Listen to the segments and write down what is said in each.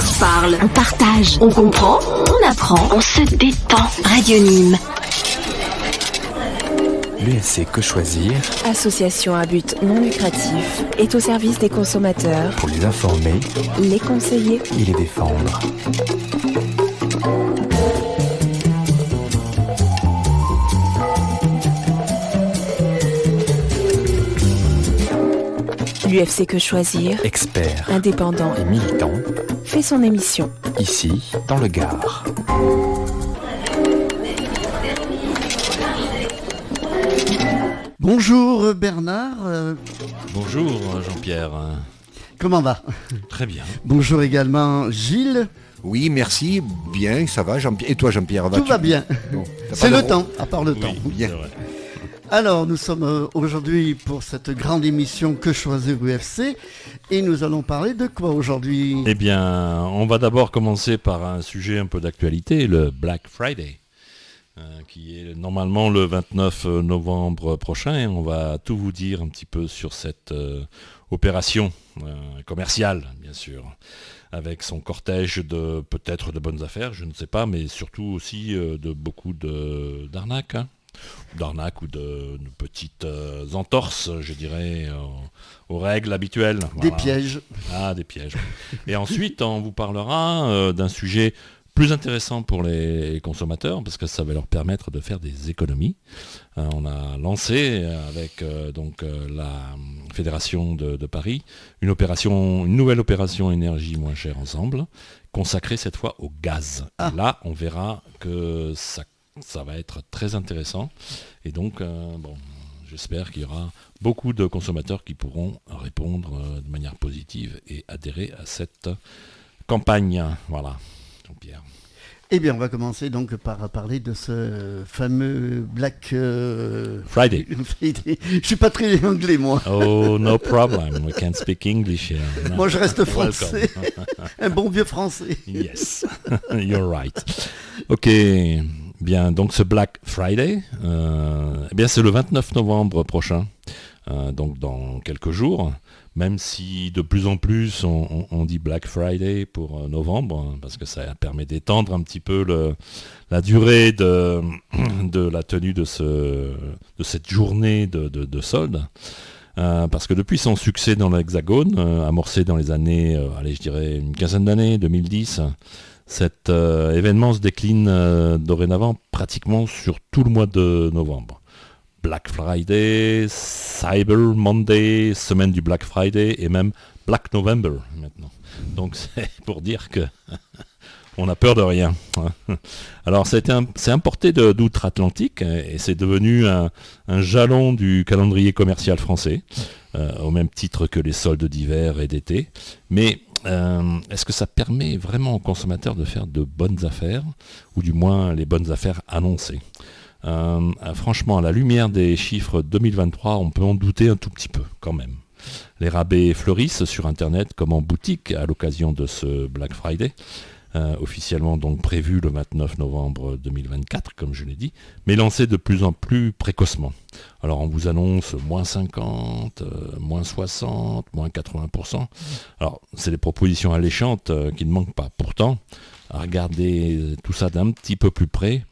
se parle, on partage, on comprend, on apprend, on se détend. Radio Nîmes. L'UFC Que Choisir, association à but non lucratif, est au service des consommateurs pour les informer, les conseiller et les défendre. L'UFC Que Choisir, Expert indépendant et militant, fait son émission ici, dans le Gard. Bonjour Bernard. Bonjour Jean-Pierre. Comment va ? Très bien. Bonjour également Gilles. Oui, merci, bien, ça va Jean-Pierre. Et toi Jean-Pierre, Tout va bien. Bon, c'est le temps, à part le temps. Bien. C'est vrai. Alors, nous sommes aujourd'hui pour cette grande émission Que Choisir UFC et nous allons parler de quoi aujourd'hui ? Eh bien, on va d'abord commencer par un sujet un peu d'actualité, le Black Friday, qui est normalement le 29 novembre prochain. Et on va tout vous dire un petit peu sur cette opération commerciale, bien sûr, avec son cortège de peut-être de bonnes affaires, je ne sais pas, mais surtout aussi de beaucoup d'arnaques. D'arnaques ou de petites entorses, je dirais, aux règles habituelles. Des Voilà. pièges. Ah, des pièges. Et ensuite, on vous parlera d'un sujet plus intéressant pour les consommateurs, parce que ça va leur permettre de faire des économies. On a lancé avec la Fédération de Paris une nouvelle opération énergie moins chère ensemble, consacrée cette fois au gaz. Et là, on verra que ça va être très intéressant. Et donc, j'espère qu'il y aura beaucoup de consommateurs qui pourront répondre de manière positive et adhérer à cette campagne. Voilà, Jean-Pierre. Eh bien, on va commencer donc par parler de ce fameux Black Friday. Je suis pas très anglais, moi. Oh, no problem. We can speak English here. No. Moi, je reste français. Welcome. Un bon vieux français. Yes, you're right. Ok, bien, donc ce Black Friday, eh bien c'est le 29 novembre prochain, donc dans quelques jours, même si de plus en plus on dit Black Friday pour novembre, parce que ça permet d'étendre un petit peu la durée de la tenue de cette journée de solde. Parce que depuis son succès dans l'Hexagone, amorcé dans les années, je dirais une quinzaine d'années, 2010, cet événement se décline dorénavant pratiquement sur tout le mois de novembre. Black Friday, Cyber Monday, semaine du Black Friday et même Black November maintenant. Donc c'est pour dire que on a peur de rien. Alors c'est importé d'outre-Atlantique et c'est devenu un jalon du calendrier commercial français, au même titre que les soldes d'hiver et d'été. Mais est-ce que ça permet vraiment aux consommateurs de faire de bonnes affaires, ou du moins les bonnes affaires annoncées ? Franchement, à la lumière des chiffres 2023, on peut en douter un tout petit peu quand même. Les rabais fleurissent sur Internet comme en boutique à l'occasion de ce Black Friday, officiellement donc prévu le 29 novembre 2024, comme je l'ai dit, mais lancé de plus en plus précocement. Alors on vous annonce moins 50, moins 60, moins 80%. Alors c'est des propositions alléchantes qui ne manquent pas. Pourtant, à regarder tout ça d'un petit peu plus près,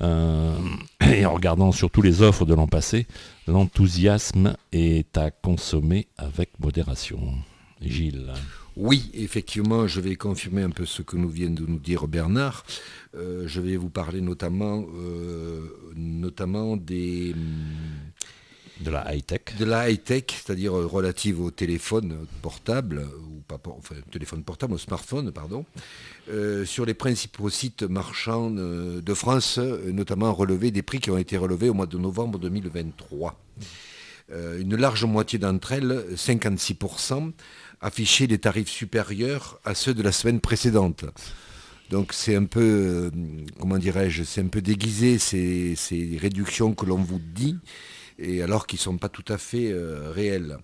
et en regardant surtout les offres de l'an passé, l'enthousiasme est à consommer avec modération. Gilles. Oui, effectivement, je vais confirmer un peu ce que nous vient de nous dire Bernard. Je vais vous parler notamment De la high-tech. de la high-tech, c'est-à-dire relative au téléphone portable, téléphone portable, au smartphone, pardon, sur les principaux sites marchands de France, notamment relevé des prix qui ont été relevés au mois de novembre 2023. Une large moitié d'entre elles, 56%, affichaient des tarifs supérieurs à ceux de la semaine précédente. Donc c'est un peu, c'est un peu déguisé ces réductions que l'on vous dit, et alors qu'ils ne sont pas tout à fait réels.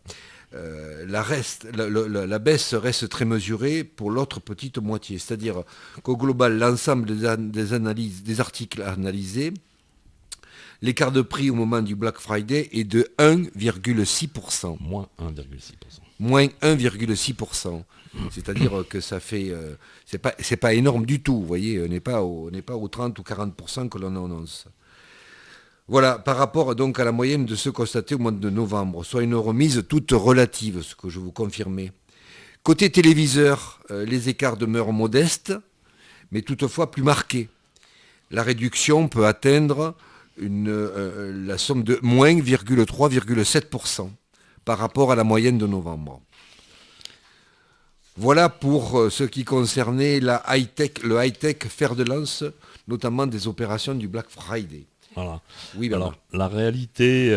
La baisse reste très mesurée pour l'autre petite moitié, c'est-à-dire qu'au global, l'ensemble des articles analysés, l'écart de prix au moment du Black Friday est de 1,6%. Moins 1,6%. moins 1,6%. C'est-à-dire que ça fait... c'est pas énorme du tout, vous voyez, on n'est pas aux 30 ou 40% que l'on annonce. Voilà, par rapport donc à la moyenne de ceux constatés au mois de novembre, soit une remise toute relative, ce que je vous confirmais. Côté téléviseur, les écarts demeurent modestes, mais toutefois plus marqués. La réduction peut atteindre la somme de moins 3,7% par rapport à la moyenne de novembre. Voilà pour ce qui concernait le high-tech fer de lance, notamment des opérations du Black Friday. Voilà. Oui, Bernard. Alors, la réalité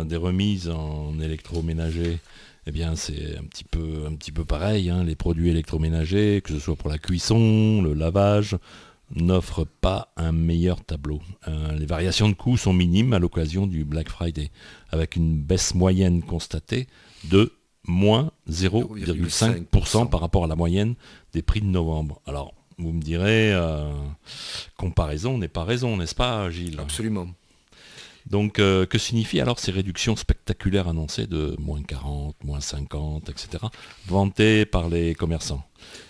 des remises en électroménager, eh bien, c'est un petit peu pareil. Hein. Les produits électroménagers, que ce soit pour la cuisson, le lavage, n'offrent pas un meilleur tableau. Les variations de coûts sont minimes à l'occasion du Black Friday, avec une baisse moyenne constatée de moins 0,5% par rapport à la moyenne des prix de novembre. Alors, vous me direz, comparaison n'est pas raison, n'est-ce pas, Gilles ? Absolument. Donc, que signifient alors ces réductions spectaculaires annoncées de moins 40, moins 50, etc., vantées par les commerçants ?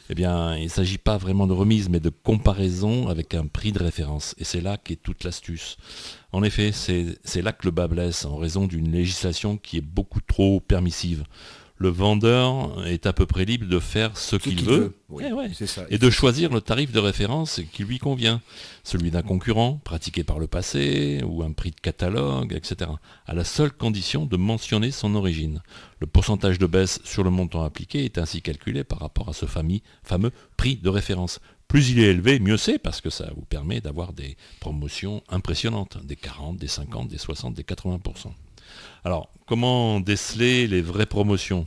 Eh bien, il ne s'agit pas vraiment de remise, mais de comparaison avec un prix de référence. Et c'est là qu'est toute l'astuce. En effet, c'est là que le bât blesse, en raison d'une législation qui est beaucoup trop permissive. Le vendeur est à peu près libre de faire ce qu'il veut, oui, c'est ça. Et de choisir le tarif de référence qui lui convient, celui d'un concurrent, pratiqué par le passé, ou un prix de catalogue, etc., à la seule condition de mentionner son origine. Le pourcentage de baisse sur le montant appliqué est ainsi calculé par rapport à ce fameux prix de référence. Plus il est élevé, mieux c'est, parce que ça vous permet d'avoir des promotions impressionnantes, des 40, des 50, des 60, des 80%. Alors, comment déceler les vraies promotions ?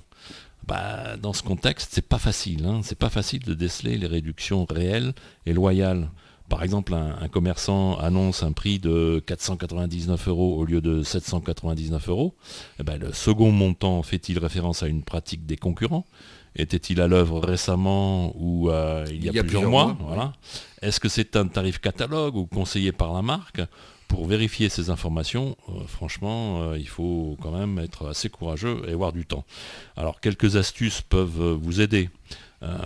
Dans ce contexte, c'est pas facile. C'est pas facile de déceler les réductions réelles et loyales. Par exemple, un commerçant annonce un prix de 499 € au lieu de 799 €. Le second montant fait-il référence à une pratique des concurrents ? Était-il à l'œuvre récemment ou il y a plusieurs mois voilà. Est-ce que c'est un tarif catalogue ou conseillé par la marque ? Pour vérifier ces informations, franchement, il faut quand même être assez courageux et avoir du temps. Alors, quelques astuces peuvent vous aider.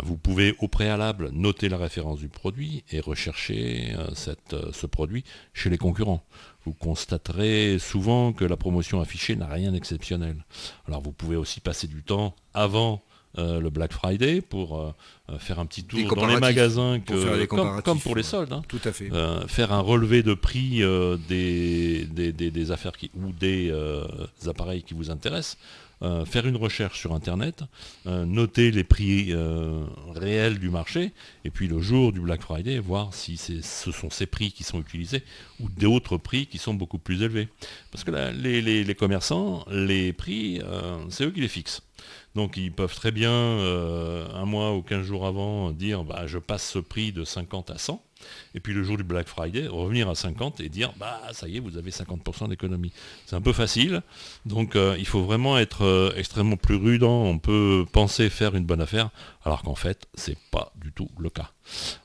Vous pouvez au préalable noter la référence du produit et rechercher ce produit chez les concurrents. Vous constaterez souvent que la promotion affichée n'a rien d'exceptionnel. Alors, vous pouvez aussi passer du temps avant le Black Friday pour faire un petit tour dans les magasins comme pour les soldes. Tout à fait. Faire un relevé de prix des affaires ou des appareils qui vous intéressent. Faire une recherche sur Internet, noter les prix réels du marché, et puis le jour du Black Friday, voir si ce sont ces prix qui sont utilisés ou d'autres prix qui sont beaucoup plus élevés. Parce que là, les commerçants, les prix, c'est eux qui les fixent. Donc ils peuvent très bien, un mois ou 15 jours avant, dire je passe ce prix de 50 à 100, et puis le jour du Black Friday, revenir à 50 et dire ça y est, vous avez 50% d'économie. C'est un peu facile, donc il faut vraiment être extrêmement prudent. On peut penser faire une bonne affaire, alors qu'en fait, c'est pas du tout le cas.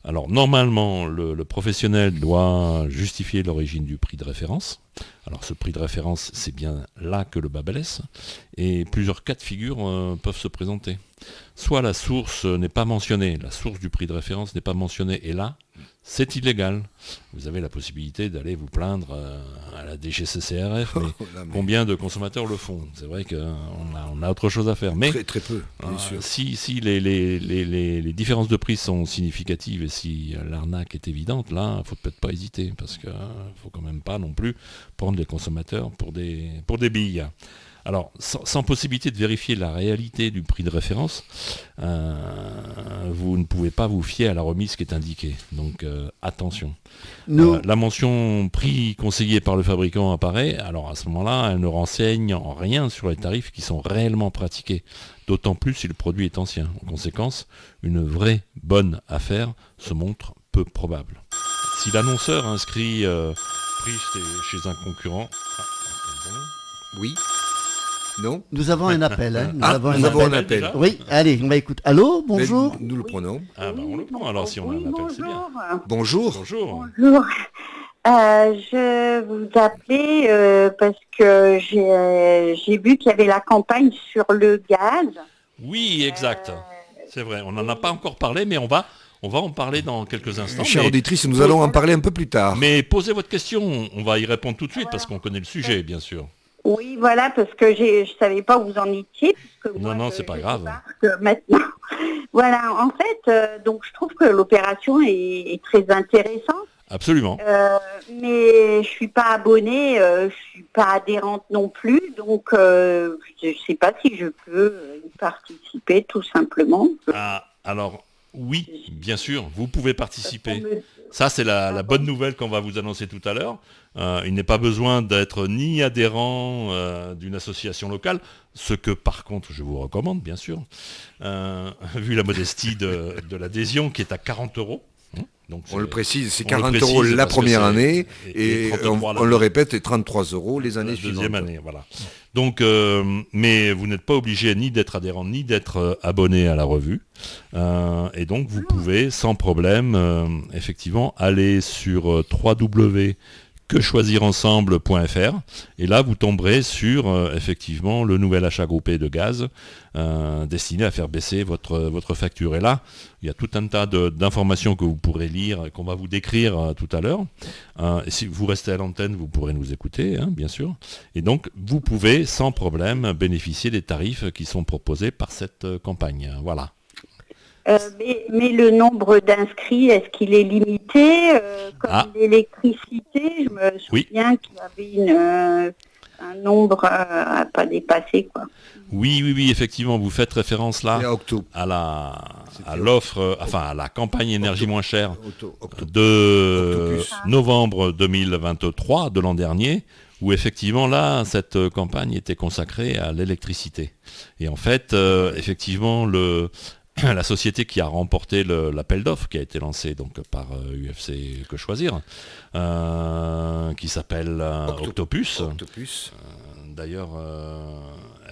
Alors normalement, le professionnel doit justifier l'origine du prix de référence. Alors ce prix de référence, c'est bien là que le bât blesse, et plusieurs cas de figure peuvent se présenter. Soit la source n'est pas mentionnée, la source du prix de référence n'est pas mentionnée, et là, c'est illégal. Vous avez la possibilité d'aller vous plaindre à la DGCCRF, mais combien de consommateurs le font ? C'est vrai qu'on a autre chose à faire. Mais très peu, bien sûr. Si les différences de prix sont significatives et si l'arnaque est évidente, là, il ne faut peut-être pas hésiter, parce qu'il ne faut quand même pas non plus prendre les consommateurs pour des billes. Alors, sans possibilité de vérifier la réalité du prix de référence, vous ne pouvez pas vous fier à la remise qui est indiquée. Donc, attention. La mention prix conseillé par le fabricant apparaît. Alors, à ce moment-là, elle ne renseigne en rien sur les tarifs qui sont réellement pratiqués. D'autant plus si le produit est ancien. En conséquence, une vraie bonne affaire se montre peu probable. Si l'annonceur inscrit prix chez un concurrent... Oui. Non. Nous avons un appel. Nous avons un appel. Oui, allez, on va écouter. Allô, bonjour. Mais nous le prenons. On le prend alors si on a un appel, c'est bien. Bonjour. Bonjour. Je vous appelais parce que j'ai vu qu'il y avait la campagne sur le gaz. Oui, exact. C'est vrai. On n'en a pas encore parlé, mais on va en parler dans quelques instants. Chère Mais, auditrice, nous allons en parler un peu plus tard. mais posez votre question. On va y répondre tout de suite parce qu'on connaît le sujet, bien sûr. Oui, voilà, parce que je savais pas où vous en étiez. Puisque Non, c'est pas grave. Maintenant, voilà, en fait, donc je trouve que l'opération est très intéressante. Absolument. Mais je suis pas abonnée, je suis pas adhérente non plus, donc je sais pas si je peux y participer tout simplement. Ah, alors, oui, bien sûr, vous pouvez participer. Ça, c'est la bonne nouvelle qu'on va vous annoncer tout à l'heure. Il n'est pas besoin d'être ni adhérent d'une association locale, ce que par contre je vous recommande, bien sûr, vu la modestie de l'adhésion qui est à 40 €. Donc On le précise, c'est on 40 le précise € la parce que première c'est- année et et 33 on le répète, et 33 € les années la suivantes. deuxième année, voilà. Donc, mais vous n'êtes pas obligé ni d'être adhérent ni d'être abonné à la revue. Et donc, vous pouvez sans problème, effectivement, aller sur www.quechoisirensemble.fr et là, vous tomberez sur, effectivement, le nouvel achat groupé de gaz destiné à faire baisser votre facture. Et là, il y a tout un tas d'informations que vous pourrez lire et qu'on va vous décrire tout à l'heure. Et si vous restez à l'antenne, vous pourrez nous écouter, bien sûr. Et donc, vous pouvez sans problème bénéficier des tarifs qui sont proposés par cette campagne. Voilà. Mais le nombre d'inscrits, est-ce qu'il est limité comme l'électricité, je me souviens qu'il y avait un nombre à pas dépasser, quoi. Oui, effectivement, vous faites référence là à l'offre, à la campagne énergie moins chère de novembre 2023 de l'an dernier, où effectivement là, cette campagne était consacrée à l'électricité. Et en fait, effectivement, la société qui a remporté l'appel d'offres qui a été lancé donc par UFC Que Choisir, qui s'appelle Octopus. D'ailleurs,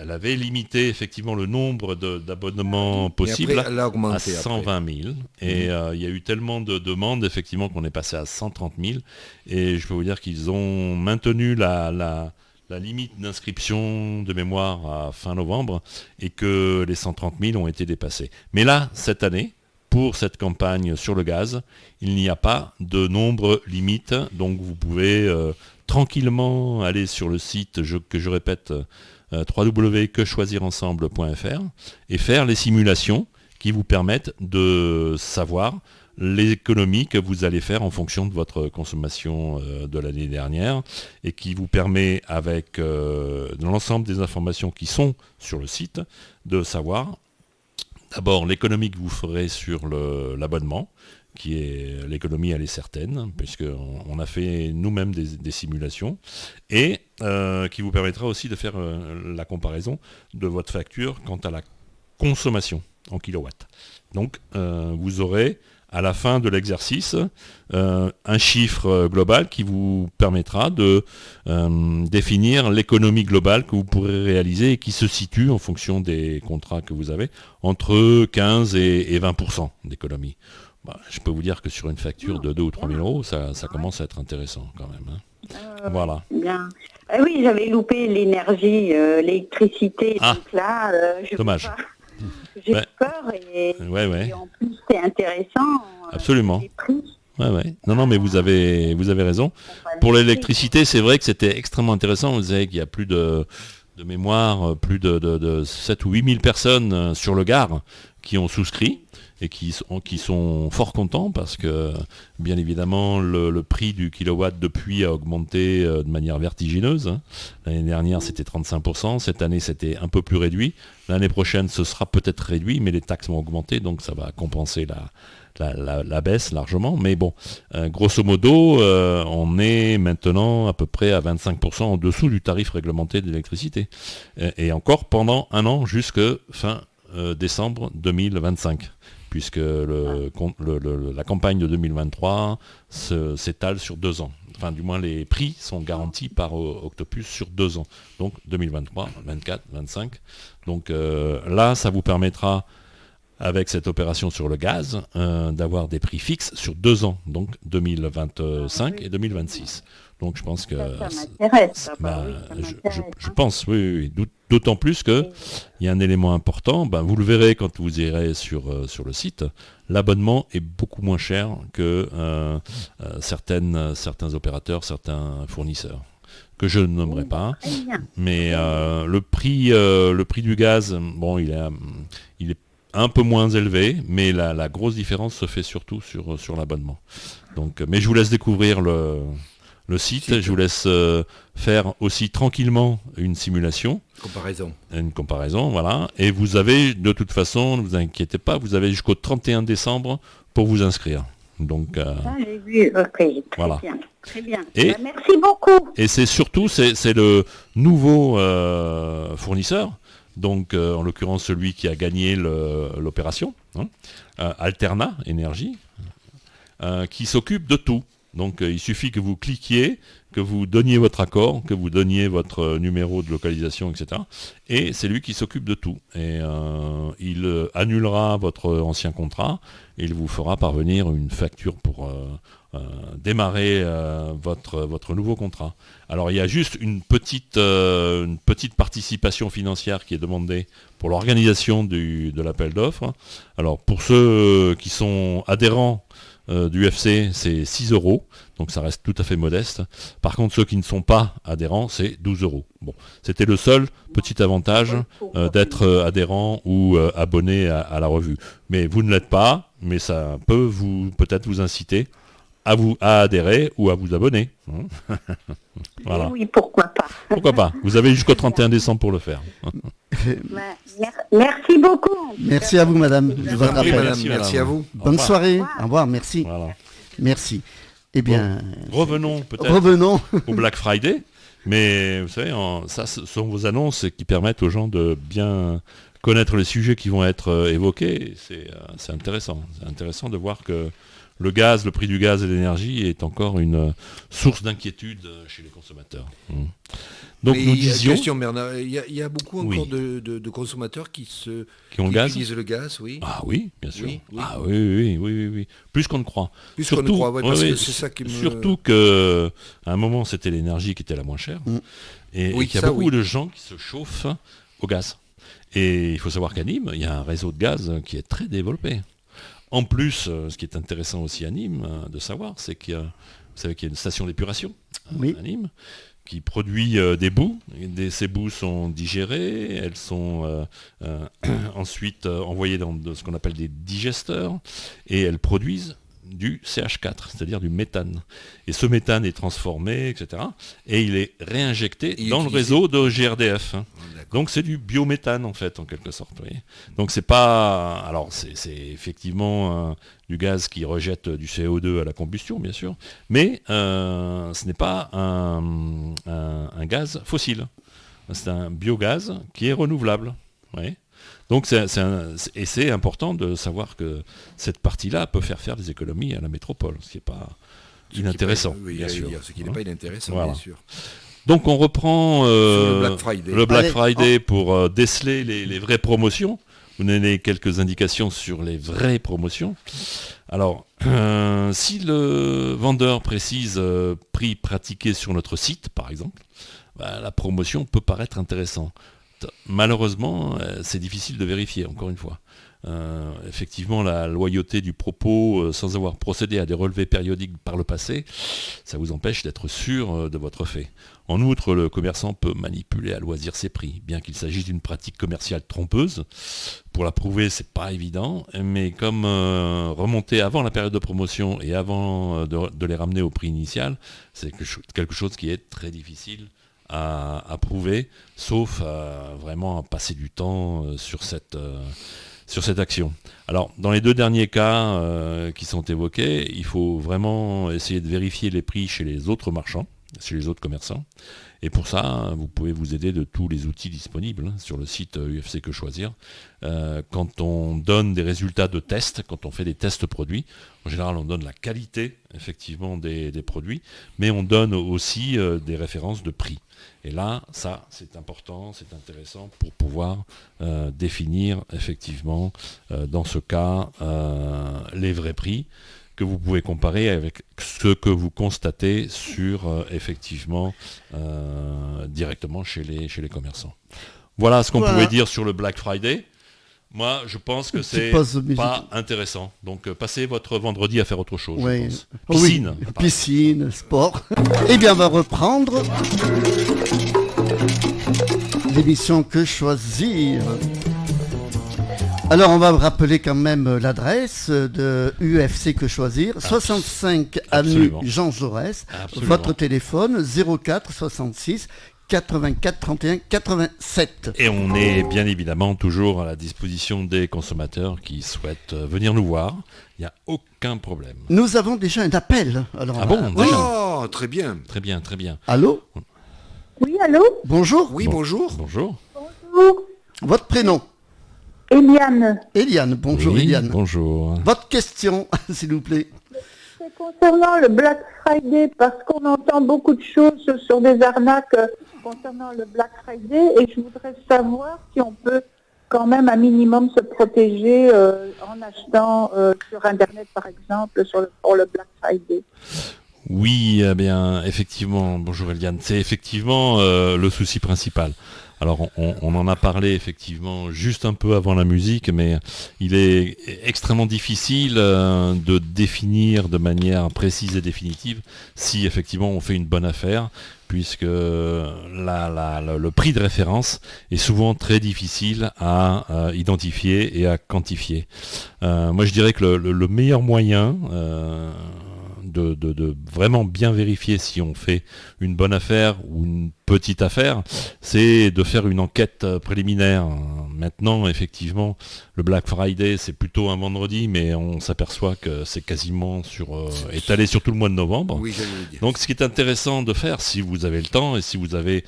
elle avait limité effectivement le nombre d'abonnements possibles à 120 000. Et il y a eu tellement de demandes effectivement qu'on est passé à 130 000. Et je peux vous dire qu'ils ont maintenu la limite d'inscription de mémoire à fin novembre et que les 130 000 ont été dépassés. Mais là, cette année, pour cette campagne sur le gaz, il n'y a pas de nombre limite, donc vous pouvez tranquillement aller sur le site, que je répète, www.quechoisirensemble.fr et faire les simulations qui vous permettent de savoir les économies que vous allez faire en fonction de votre consommation de l'année dernière et qui vous permet, avec l'ensemble des informations qui sont sur le site, de savoir d'abord l'économie que vous ferez sur l'abonnement, qui est l'économie, elle est certaine, puisqu'on a fait nous-mêmes des simulations, et qui vous permettra aussi de faire la comparaison de votre facture quant à la consommation en kilowatts. Donc vous aurez à la fin de l'exercice un chiffre global qui vous permettra de définir l'économie globale que vous pourrez réaliser et qui se situe en fonction des contrats que vous avez entre 15 et 20% d'économie. Je peux vous dire que sur une facture de 2 ou 3 000 €, ça commence à être intéressant quand même. Voilà. Bien. Oui, j'avais loupé l'énergie, l'électricité, donc là, dommage. J'ai peur et en plus c'est intéressant. Absolument. Non, mais vous avez raison. Pour l'électricité, c'est vrai que c'était extrêmement intéressant. Vous savez qu'il y a plus de mémoire, plus de 7 ou 8 000 personnes sur le Gard qui ont souscrit et qui sont fort contents parce que, bien évidemment, le prix du kilowatt depuis a augmenté de manière vertigineuse. L'année dernière, c'était 35%. Cette année, c'était un peu plus réduit. L'année prochaine, ce sera peut-être réduit, mais les taxes vont augmenter, donc ça va compenser la baisse largement. Mais bon, grosso modo, on est maintenant à peu près à 25% en dessous du tarif réglementé de l'électricité. Et encore pendant un an, jusque fin décembre 2025. Puisque la campagne de 2023 s'étale sur 2 ans. Enfin, du moins, les prix sont garantis par Octopus sur 2 ans. Donc, 2023, 24, 25. Donc là, ça vous permettra avec cette opération sur le gaz, d'avoir des prix fixes sur 2 ans, donc 2025 et 2026. Donc je pense que ça m'intéresse. je pense, oui. D'autant plus qu'il y a un élément important, vous le verrez quand vous irez sur le site, l'abonnement est beaucoup moins cher que certains opérateurs, certains fournisseurs, que je ne nommerai pas. Mais le prix du gaz, il est un peu moins élevé, mais la grosse différence se fait surtout sur l'abonnement. Donc, mais je vous laisse découvrir le site, je vous laisse faire aussi tranquillement une simulation. Une comparaison, voilà. Et vous avez, de toute façon, ne vous inquiétez pas, vous avez jusqu'au 31 décembre pour vous inscrire. Donc, j'ai vu, ok, voilà. Très bien. Et, merci beaucoup. Et c'est surtout, c'est le nouveau fournisseur, donc en l'occurrence celui qui a gagné l'opération, Alterna Énergie, qui s'occupe de tout. Donc il suffit que vous cliquiez, que vous donniez votre accord, que vous donniez votre numéro de localisation, etc. Et c'est lui qui s'occupe de tout. Et il annulera votre ancien contrat et il vous fera parvenir une facture pour démarrer votre nouveau contrat. Alors il y a juste une petite participation financière qui est demandée pour l'organisation de l'appel d'offres. Alors pour ceux qui sont adhérents du UFC, c'est 6 €, donc ça reste tout à fait modeste. Par contre, ceux qui ne sont pas adhérents, c'est 12 €. Bon, c'était le seul petit avantage d'être adhérent ou abonné à la revue. Mais vous ne l'êtes pas, mais ça peut peut-être vous inciter à adhérer ou à vous abonner. Voilà. Oui, pourquoi pas. Pourquoi pas. Vous avez jusqu'au 31 décembre pour le faire. Merci beaucoup. Merci à vous, madame. Je vous rappelle. Merci à vous. Bonne soirée. Au revoir. Merci. Voilà. Merci. Eh bien, revenons au Black Friday. Mais vous savez, ça, ce sont vos annonces qui permettent aux gens de bien connaître les sujets qui vont être évoqués. C'est intéressant. C'est intéressant de voir que le prix du gaz et de l'énergie est encore une source d'inquiétude chez les consommateurs. Donc nous disions... Question, Bernard, il y a beaucoup encore de consommateurs qui utilisent le gaz, oui. Ah oui, bien sûr. Oui. Ah oui. Plus qu'on ne croit. Surtout que c'est ça qui me... Surtout qu'à un moment, c'était l'énergie qui était la moins chère. Et qu'il y a beaucoup de gens qui se chauffent au gaz. Et il faut savoir qu'à Nîmes, il y a un réseau de gaz qui est très développé. En plus, ce qui est intéressant aussi à Nîmes de savoir, c'est qu'il y a une station d'épuration à Nîmes qui produit des boues. Ces boues sont digérées, elles sont ensuite envoyées dans ce qu'on appelle des digesteurs et elles produisent du CH4, c'est-à-dire du méthane. Et ce méthane est transformé, etc. Et il est réinjecté dans le réseau de GRDF. Donc c'est du biométhane en fait, en quelque sorte. Vous voyez. Donc c'est pas... Alors c'est effectivement du gaz qui rejette du CO2 à la combustion, bien sûr, mais ce n'est pas un gaz fossile. C'est un biogaz qui est renouvelable. Vous voyez. Donc c'est important de savoir que cette partie-là peut faire des économies à la métropole, ce qui n'est pas inintéressant, bien sûr. Ce qui n'est pas inintéressant, bien sûr. Donc on reprend le Black Friday Allez, pour déceler les vraies promotions. Vous donnez quelques indications sur les vraies promotions. Alors, si le vendeur précise prix pratiqué sur notre site, par exemple, la promotion peut paraître intéressante. Malheureusement, c'est difficile de vérifier, encore une fois. Effectivement, la loyauté du propos, sans avoir procédé à des relevés périodiques par le passé, ça vous empêche d'être sûr de votre fait. En outre, le commerçant peut manipuler à loisir ses prix, bien qu'il s'agisse d'une pratique commerciale trompeuse. Pour la prouver, c'est pas évident, mais comme remonter avant la période de promotion et avant de les ramener au prix initial, c'est quelque chose qui est très difficile à prouver, sauf vraiment à passer du temps sur cette action. Alors, dans les 2 derniers cas qui sont évoqués, il faut vraiment essayer de vérifier les prix chez les autres marchands, chez les autres commerçants. Et pour ça, vous pouvez vous aider de tous les outils disponibles sur le site UFC Que Choisir. Quand on donne des résultats de tests, quand on fait des tests produits, en général on donne la qualité effectivement des produits, mais on donne aussi des références de prix. Et là, ça c'est important, c'est intéressant pour pouvoir définir effectivement dans ce cas les vrais prix, que vous pouvez comparer avec ce que vous constatez sur effectivement directement chez les commerçants. Voilà ce qu'on pouvait dire sur le Black Friday. Moi, je pense que c'est pas intéressant. Donc, passez votre vendredi à faire autre chose. Oui. Je pense. Piscine. Oui. Piscine, sport. Eh bien, on va reprendre l'émission Que Choisir. Alors on va rappeler quand même l'adresse de UFC Que Choisir, 65 avenue Jean Jaurès. Absolument. Votre téléphone 04 66 84 31 87. Et on est bien évidemment toujours à la disposition des consommateurs qui souhaitent venir nous voir. Il n'y a aucun problème. Nous avons déjà un appel. Alors, Oh, très bien. Très bien, très bien. Allô ? Oui, allô ? Bonjour. Oui, bonjour. Bonjour. Bonjour. Votre prénom ? Eliane. Eliane, bonjour oui, Eliane. Bonjour. Votre question, s'il vous plaît. C'est concernant le Black Friday, parce qu'on entend beaucoup de choses sur des arnaques concernant le Black Friday, et je voudrais savoir si on peut quand même un minimum se protéger en achetant sur Internet, par exemple, pour le Black Friday. Oui, eh bien, effectivement, bonjour Eliane, c'est effectivement le souci principal. Alors on en a parlé effectivement juste un peu avant la musique, mais il est extrêmement difficile de définir de manière précise et définitive si effectivement on fait une bonne affaire, puisque le prix de référence est souvent très difficile à identifier et à quantifier. Moi je dirais que le meilleur moyen de vraiment bien vérifier si on fait une bonne affaire ou une petite affaire, c'est de faire une enquête préliminaire. Maintenant, effectivement, le Black Friday, c'est plutôt un vendredi, mais on s'aperçoit que c'est quasiment étalé sur tout le mois de novembre. Oui, j'allais le dire. Donc, ce qui est intéressant de faire, si vous avez le temps et si vous avez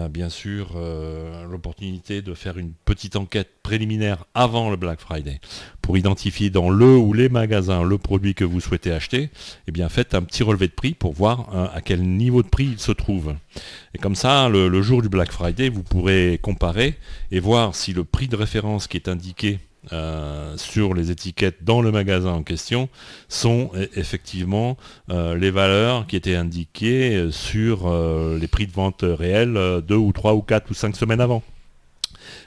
bien sûr l'opportunité de faire une petite enquête préliminaire avant le Black Friday pour identifier dans le ou les magasins le produit que vous souhaitez acheter, eh bien faites un petit relevé de prix pour voir à quel niveau de prix il se trouve. Et comme ça, le jour du Black Friday, vous pourrez comparer et voir si le prix de référence qui est indiqué sur les étiquettes dans le magasin en question sont effectivement les valeurs qui étaient indiquées sur les prix de vente réels 2 ou 3 ou 4 ou 5 semaines avant.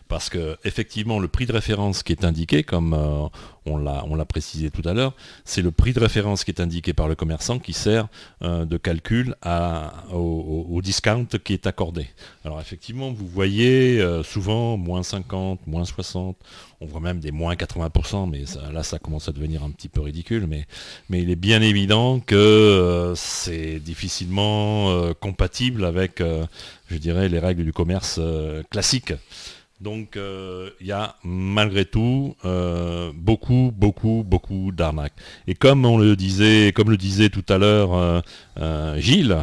Parce que effectivement le prix de référence qui est indiqué, comme on l'a précisé tout à l'heure, c'est le prix de référence qui est indiqué par le commerçant qui sert de calcul au discount qui est accordé. Alors effectivement, vous voyez souvent moins 50, moins 60, on voit même des moins 80%, mais ça commence à devenir un petit peu ridicule, mais il est bien évident que c'est difficilement compatible avec, je dirais, les règles du commerce classique. Donc il y a malgré tout beaucoup d'arnaques. Et comme le disait tout à l'heure Gilles,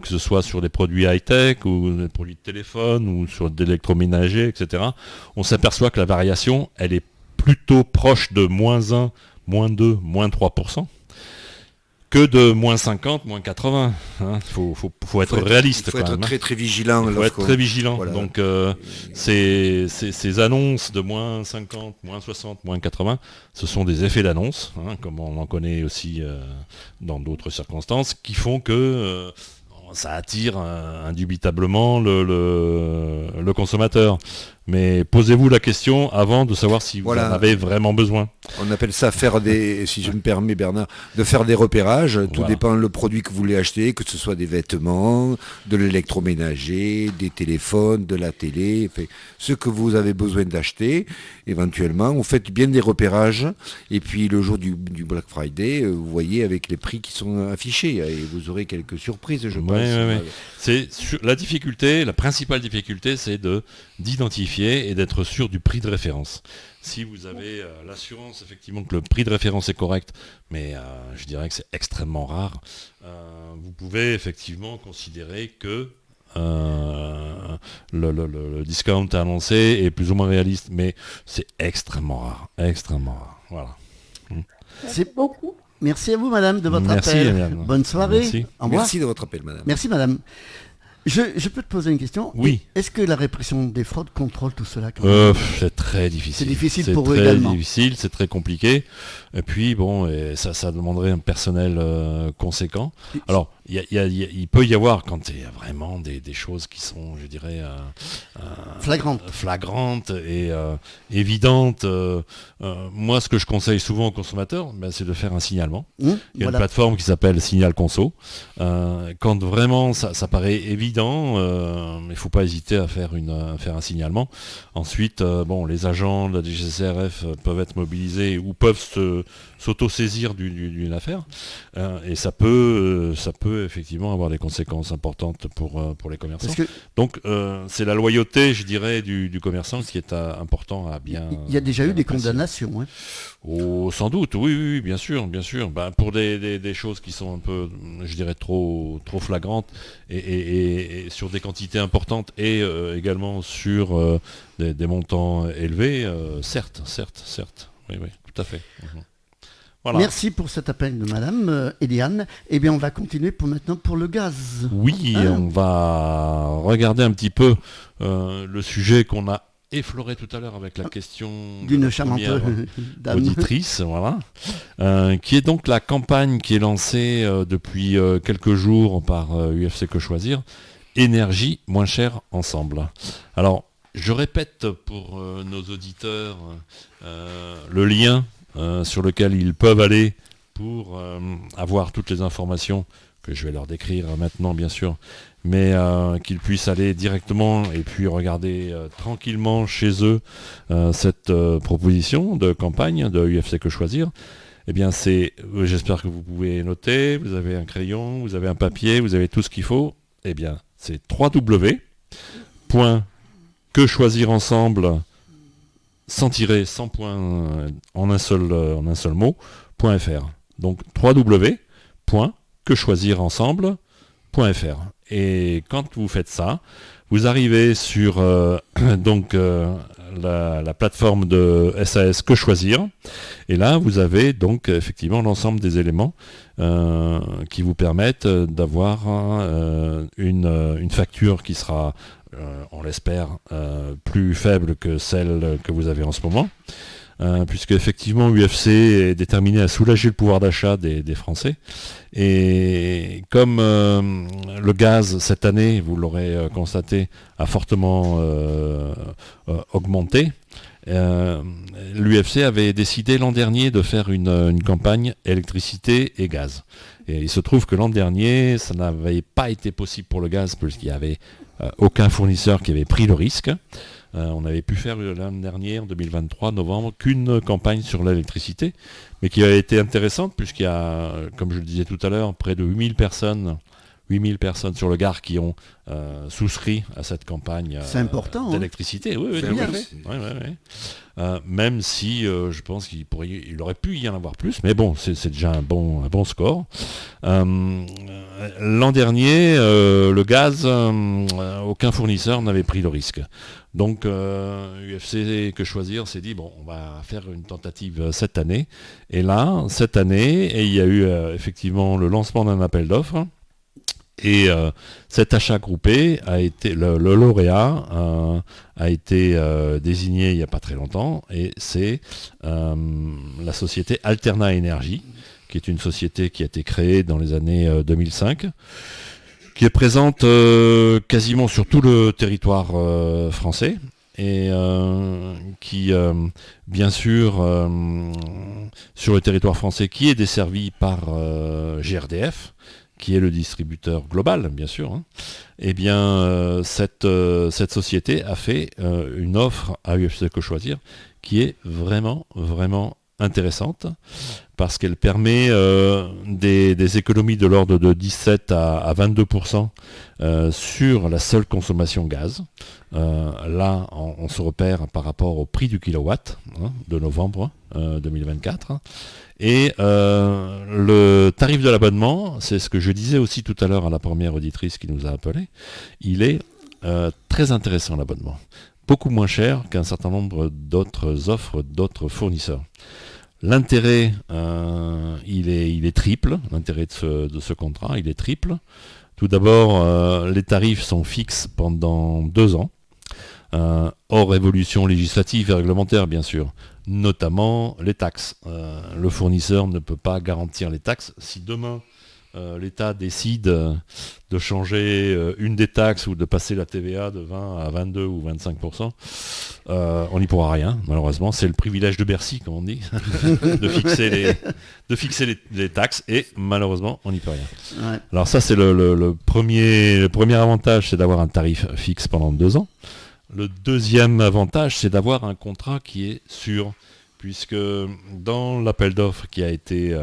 que ce soit sur des produits high-tech ou des produits de téléphone ou sur d'électroménager, etc., on s'aperçoit que la variation, elle est plutôt proche de moins 1, moins 2, moins 3%. Que de moins 50, moins 80. Faut être réaliste. Il faut être très très vigilant. Il faut être très vigilant. Voilà. Donc ces annonces de moins 50, moins 60, moins 80, ce sont des effets d'annonce, comme on en connaît aussi dans d'autres circonstances, qui font que ça attire indubitablement le consommateur. Mais posez-vous la question avant de savoir si vous en avez vraiment besoin. On appelle ça faire si je me permets Bernard, de faire des repérages. Tout dépend le produit que vous voulez acheter, que ce soit des vêtements, de l'électroménager, des téléphones, de la télé, ce que vous avez besoin d'acheter, éventuellement. Vous faites bien des repérages. Et puis le jour du Black Friday, vous voyez avec les prix qui sont affichés. Et vous aurez quelques surprises, je pense. C'est la principale difficulté, c'est d'identifier vérifier et d'être sûr du prix de référence. Si vous avez l'assurance effectivement que le prix de référence est correct, mais je dirais que c'est extrêmement rare, vous pouvez effectivement considérer que le discount annoncé est plus ou moins réaliste, mais c'est extrêmement rare. Voilà. Merci beaucoup. Merci à vous, madame, de votre appel. Madame. Bonne soirée. Merci. Au revoir. Merci de votre appel, madame. Merci, madame. Je peux te poser une question? Oui. Est-ce que la répression des fraudes contrôle tout cela quand même? C'est très difficile. C'est difficile pour eux également. C'est difficile, c'est très compliqué. Et puis, ça demanderait un personnel conséquent. Alors, il peut y avoir, quand il y a vraiment des choses qui sont, je dirais, flagrantes et évidentes, moi, ce que je conseille souvent aux consommateurs, c'est de faire un signalement. Il y a une plateforme qui s'appelle Signal Conso. Quand vraiment ça paraît évident, il ne faut pas hésiter à faire un signalement. Ensuite, les agents de la DGCCRF peuvent être mobilisés ou peuvent s'auto-saisir d'une affaire. Et ça peut effectivement avoir des conséquences importantes pour les commerçants. Donc, c'est la loyauté, je dirais, du commerçant qui est important à bien... Il y a déjà eu des condamnations. Oh, sans doute, oui, bien sûr. Pour des choses qui sont un peu, je dirais, trop flagrantes et sur des quantités importantes et également sur des montants élevés, certes. Oui, tout à fait. Voilà. Merci pour cet appel de madame Eliane. Eh bien, on va continuer maintenant pour le gaz. Oui, on va regarder un petit peu le sujet qu'on a effleuré tout à l'heure avec la question d'une charmante auditrice, qui est donc la campagne qui est lancée depuis quelques jours par UFC Que Choisir, énergie moins chère ensemble. Alors, je répète pour nos auditeurs le lien sur lequel ils peuvent aller pour avoir toutes les informations que je vais leur décrire maintenant, bien sûr, mais qu'ils puissent aller directement et puis regarder tranquillement chez eux cette proposition de campagne de UFC Que Choisir. Eh bien, j'espère que vous pouvez noter, vous avez un crayon, vous avez un papier, vous avez tout ce qu'il faut. Eh bien, c'est www.quechoisirensemble sans tirer, sans point, en un seul mot, .fr. Donc www.quechoisirensemble.fr. Et quand vous faites ça, vous arrivez sur la plateforme de SAS Que Choisir, et là vous avez donc effectivement l'ensemble des éléments qui vous permettent d'avoir une facture qui sera, on l'espère, plus faible que celle que vous avez en ce moment, puisque effectivement UFC est déterminé à soulager le pouvoir d'achat des Français. Et comme le gaz cette année, vous l'aurez constaté, a fortement augmenté, l'UFC avait décidé l'an dernier de faire une campagne électricité et gaz. Et il se trouve que l'an dernier, ça n'avait pas été possible pour le gaz, puisqu'il n'y avait aucun fournisseur qui avait pris le risque. On avait pu faire l'année dernière, en 2023, novembre, qu'une campagne sur l'électricité, mais qui a été intéressante, puisqu'il y a, comme je le disais tout à l'heure, près de 8000 personnes sur le Gard qui ont souscrit à cette campagne d'électricité. Oui, c'est tout à fait. Même si je pense qu'il aurait pu y en avoir plus, mais bon, c'est déjà un bon score. L'an dernier, le gaz, aucun fournisseur n'avait pris le risque. Donc UFC Que Choisir s'est dit, on va faire une tentative cette année. Et là, cette année, il y a eu effectivement le lancement d'un appel d'offres. Et cet achat groupé a été, le lauréat a été désigné il n'y a pas très longtemps, et c'est la société Alterna Énergie, qui est une société qui a été créée dans les années 2005, qui est présente quasiment sur tout le territoire français, et qui, bien sûr, sur le territoire français, qui est desservi par GRDF, qui est le distributeur global, bien sûr, eh bien, cette société a fait une offre à UFC Que Choisir qui est vraiment, vraiment intéressante parce qu'elle permet des économies de l'ordre de 17 à 22% sur la seule consommation gaz. Là, on se repère par rapport au prix du kilowatt de novembre 2024. Et le tarif de l'abonnement, c'est ce que je disais aussi tout à l'heure à la première auditrice qui nous a appelé, il est très intéressant l'abonnement. Beaucoup moins cher qu'un certain nombre d'autres offres d'autres fournisseurs. L'intérêt, il est triple, l'intérêt de ce contrat, il est triple. Tout d'abord, les tarifs sont fixes pendant 2 ans, hors évolution législative et réglementaire bien sûr, notamment les taxes. Le fournisseur ne peut pas garantir les taxes. Si demain l'État décide de changer une des taxes ou de passer la TVA de 20 à 22 ou 25%, on n'y pourra rien, malheureusement. C'est le privilège de Bercy, comme on dit, de fixer les taxes, et malheureusement, on n'y peut rien. Ouais. Alors ça, c'est le premier avantage, c'est d'avoir un tarif fixe pendant 2 ans. Le deuxième avantage, c'est d'avoir un contrat qui est sûr, puisque dans l'appel d'offres qui a été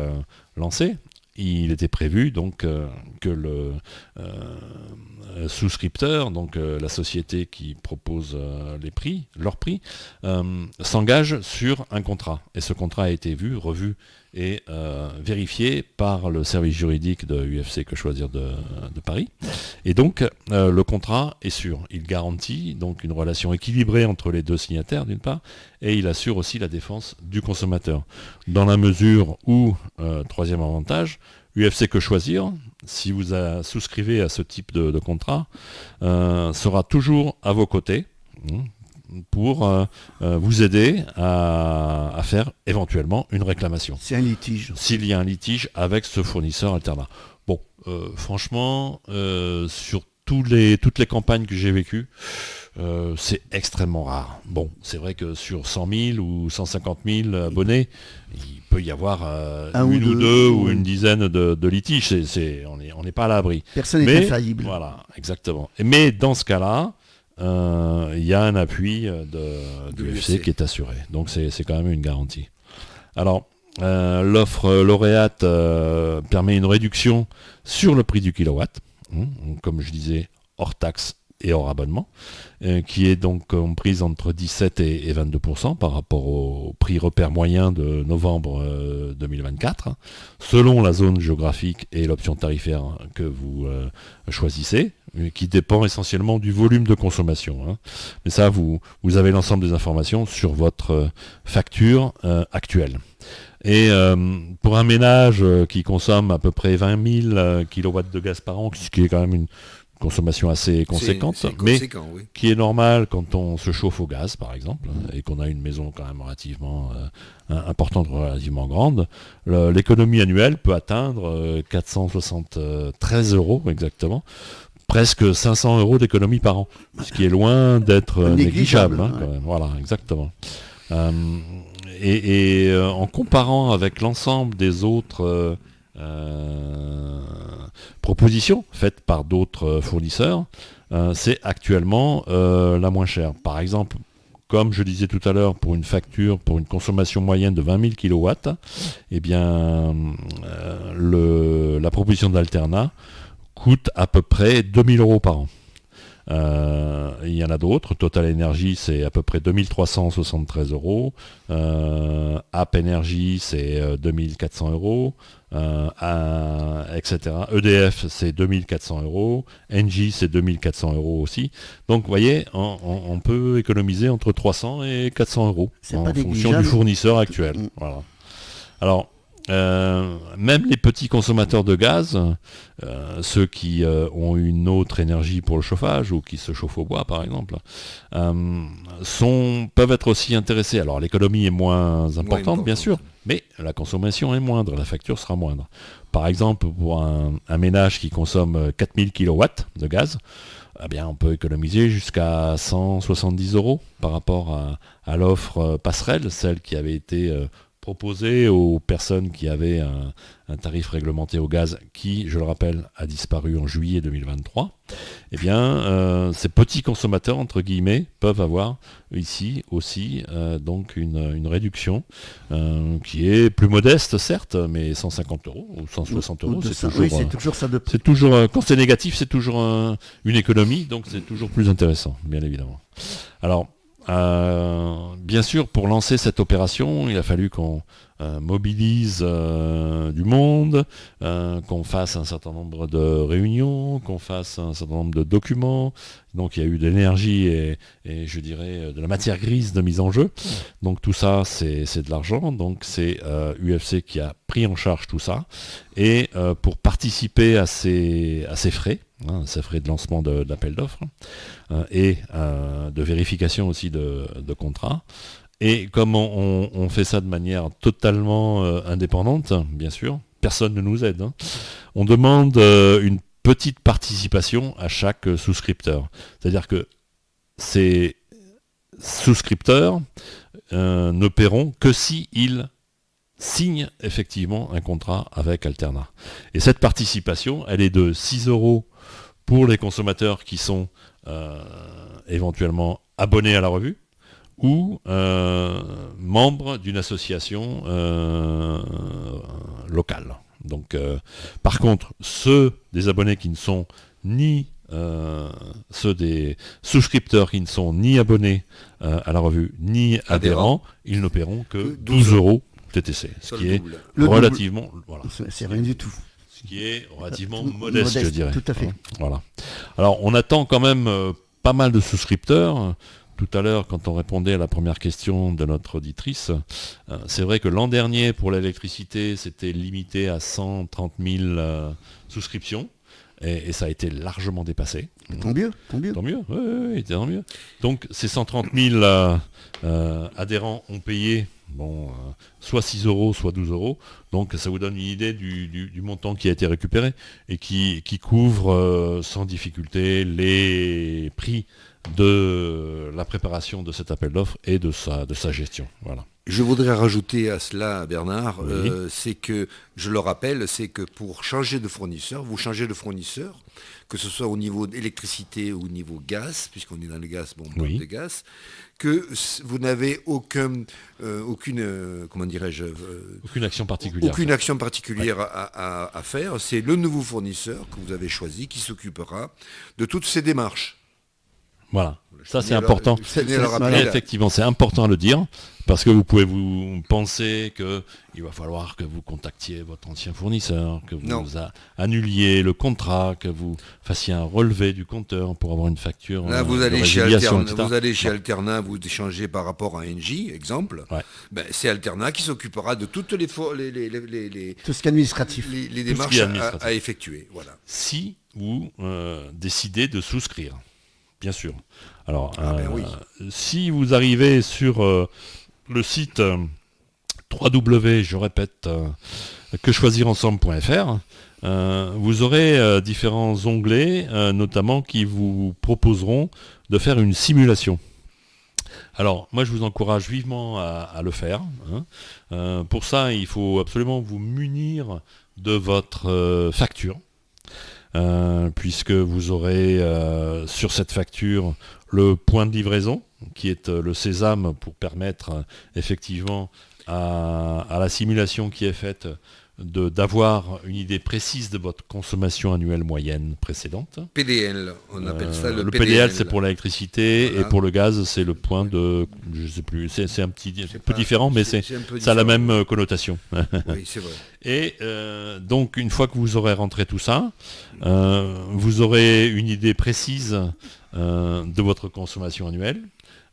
lancé, il était prévu donc que le souscripteur, donc la société qui propose leurs prix, s'engage sur un contrat. Et ce contrat a été revu et vérifié par le service juridique de UFC Que Choisir de Paris. Et donc le contrat est sûr. Il garantit donc une relation équilibrée entre les deux signataires d'une part, et il assure aussi la défense du consommateur. Dans la mesure où, troisième avantage, UFC Que Choisir, si vous souscrivez à ce type de contrat, sera toujours à vos côtés pour vous aider à faire éventuellement une réclamation. C'est un litige. S'il y a un litige avec ce fournisseur alternat. Bon, franchement, sur toutes les campagnes que j'ai vécues, c'est extrêmement rare. Bon, c'est vrai que sur 100 000 ou 150 000 abonnés, il peut y avoir une ou deux ou une dizaine de litiges. On n'est pas à l'abri. Personne n'est infaillible. Voilà, exactement. Mais dans ce cas-là, il y a un appui de UFC qui est assuré. Donc c'est quand même une garantie. Alors, l'offre lauréate permet une réduction sur le prix du kilowatt, comme je disais, hors taxe et hors abonnement, qui est donc comprise entre 17 et 22% par rapport au prix repère moyen de novembre 2024, selon la zone géographique et l'option tarifaire que vous choisissez, qui dépend essentiellement du volume de consommation. Mais ça, vous avez l'ensemble des informations sur votre facture actuelle. Et pour un ménage qui consomme à peu près 20 000 kW de gaz par an, ce qui est quand même une consommation assez conséquente, mais oui, qui est normale quand on se chauffe au gaz par exemple, et qu'on a une maison quand même relativement importante, relativement grande, l'économie annuelle peut atteindre 473 € exactement, presque 500 € d'économie par an, ce qui est loin d'être négligeable quand même. Voilà, exactement. Et en comparant avec l'ensemble des autres propositions faites par d'autres fournisseurs, c'est actuellement la moins chère. Par exemple, comme je disais tout à l'heure, pour une facture, pour une consommation moyenne de 20 000 kW, eh bien, la proposition d'Alterna coûte à peu près 2 000 € par an. Il y en a d'autres. Total Energy, c'est à peu près 2373 €. App Energy, c'est 2400 €. Etc. EDF, c'est 2400 €. Engie, c'est 2400 € aussi. Donc, vous voyez, on peut économiser entre 300 et 400 € en fonction du fournisseur actuel. Voilà. Alors, même les petits consommateurs de gaz, ceux qui ont une autre énergie pour le chauffage ou qui se chauffent au bois par exemple, peuvent être aussi intéressés. Alors l'économie est moins importante bien sûr, mais la consommation est moindre, la facture sera moindre. Par exemple, pour un ménage qui consomme 4000 kW de gaz, eh bien, on peut économiser jusqu'à 170 € par rapport à l'offre passerelle, celle qui avait été proposé aux personnes qui avaient un tarif réglementé au gaz qui, je le rappelle, a disparu en juillet 2023, eh bien, ces petits consommateurs, entre guillemets, peuvent avoir ici aussi donc une réduction qui est plus modeste, certes, mais 150 € ou 160 €, c'est toujours ça de prix. C'est toujours, quand c'est négatif, c'est toujours une économie, donc c'est toujours plus intéressant, bien évidemment. Alors, bien sûr, pour lancer cette opération, il a fallu qu'on mobilise du monde, qu'on fasse un certain nombre de réunions, qu'on fasse un certain nombre de documents. Donc il y a eu de l'énergie et je dirais de la matière grise de mise en jeu. Donc tout ça, c'est de l'argent. Donc c'est UFC qui a pris en charge tout ça. Et pour participer à ces frais, ces frais de lancement d'appel d'offres et de vérification aussi de contrats. Et comme on fait ça de manière totalement indépendante, bien sûr, personne ne nous aide. On demande une petite participation à chaque souscripteur. C'est-à-dire que ces souscripteurs ne paieront que s'ils signent effectivement un contrat avec Alterna. Et cette participation, elle est de 6 € pour les consommateurs qui sont éventuellement abonnés à la revue ou membres d'une association locale. Donc, par contre, ceux des abonnés qui ne sont ni ceux des souscripteurs qui ne sont ni abonnés à la revue ni adhérents, ils ne paieront que 12 € TTC, ce qui est relativement... Voilà, c'est rien du tout. Ce qui est relativement modeste, je dirais. Tout à fait. Voilà. Alors, on attend quand même pas mal de souscripteurs. Tout à l'heure, quand on répondait à la première question de notre auditrice, c'est vrai que l'an dernier, pour l'électricité, c'était limité à 130 000 souscriptions, et ça a été largement dépassé. Tant mieux. Oui, tant mieux. Donc, ces 130 000 adhérents ont payé soit 6 €, soit 12 €. Donc, ça vous donne une idée du montant qui a été récupéré et qui couvre sans difficulté les prix de la préparation de cet appel d'offres et de sa gestion. Voilà. Je voudrais rajouter à cela, Bernard, oui. C'est que, je le rappelle, c'est que pour changer de fournisseur, vous changez de fournisseur, que ce soit au niveau d'électricité ou au niveau gaz, puisqu'on est dans le gaz, oui. de gaz, que vous n'avez aucune action particulière. Aucune action particulière à faire. C'est le nouveau fournisseur que vous avez choisi qui s'occupera de toutes ces démarches. Voilà, ça c'est important. Effectivement, c'est important à le dire, parce que vous pouvez vous penser qu'il va falloir que vous contactiez votre ancien fournisseur, que vous annuliez le contrat, que vous fassiez un relevé du compteur pour avoir une facture. Là, vous allez chez Alterna, vous échangez par rapport à Engie, exemple. Ouais. C'est Alterna qui s'occupera de toutes les tout ce qui est administratif, les démarches à effectuer. Voilà. Si vous décidez de souscrire. Bien sûr. Alors, oui. Si vous arrivez sur le site www, je répète, quechoisirensemble.fr, vous aurez différents onglets, notamment qui vous proposeront de faire une simulation. Alors, moi, je vous encourage vivement à le faire. Pour ça, il faut absolument vous munir de votre facture. Puisque vous aurez sur cette facture le point de livraison, qui est le sésame pour permettre effectivement à la simulation qui est faite d'avoir une idée précise de votre consommation annuelle moyenne précédente. PDL, on appelle ça le PDL. Le PDL, c'est pour l'électricité, voilà. Et pour le gaz, c'est le point de... Je ne sais plus, c'est un peu différent, mais ça a la même connotation. Oui, c'est vrai. Et donc, une fois que vous aurez rentré tout ça, vous aurez une idée précise de votre consommation annuelle.